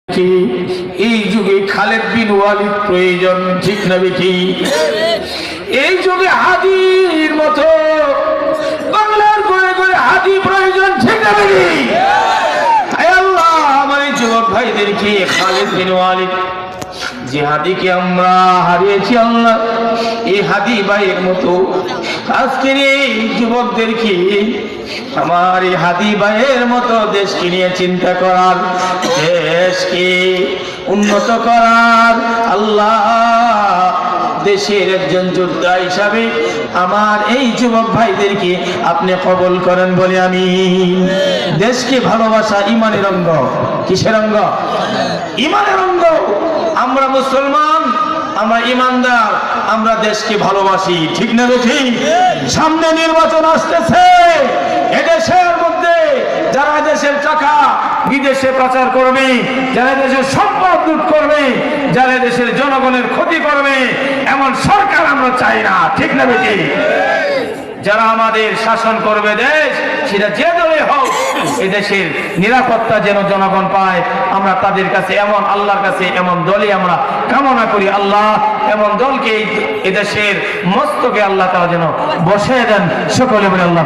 এই যুগে খালেদ বিন ওয়ালিদ প্রয়োজন, ঠিক না বেটি? এই যুগে হাদির মতো বাংলার ঘরে ঘরে হাদি প্রয়োজন, ঠিক না বেটি? আল্লাহ আমার এই যুবক ভাইদেরকে খালেদ বিন ওয়ালিদ যে হাদিকে আমরা হারিয়েছি, আল্লাহ এই হাদি ভাইয়ের মতো আজকের এই যুবকদেরকে আমার এই হাদি ভাইয়ের মতো দেশকে নিয়ে চিন্তা করার, দেশকে উন্নত করার, আল্লাহ দেশের একজন যোদ্ধা হিসাবে আমার এই যুবক ভাইদেরকে আপনি কবুল করেন বলে আমি। দেশকে ভালোবাসা ইমানের অঙ্গ। কিসের অঙ্গ? ইমানের অঙ্গ। আমরা মুসলমান, আমরা ইমানদার, আমরা দেশকে ভালোবাসি, ঠিক না বেঠি? সামনে নির্বাচন আসতেছে, এদেশের মধ্যে যারা দেশের টাকা বিদেশে পাচার করবে, যারা দেশের সম্পদ লুট করবে, যারা দেশের জনগণের ক্ষতি করবে, এমন সরকার আমরা চাই না, ঠিক না বেঠি? যারা আমাদের শাসন করবে দেশ, সেটা যে দলে হোক, এই দেশের নিরাপত্তা যেন জনগণ পায়, আমরা তাদের কাছে এমন, আল্লাহর কাছে এমন দলই আমরা কামনা করি। আল্লাহ এমন দলকে এই দেশের মস্তকে আল্লাহ তাআলা যেন বসিয়ে দেন। সকলে বলে আল্লাহ।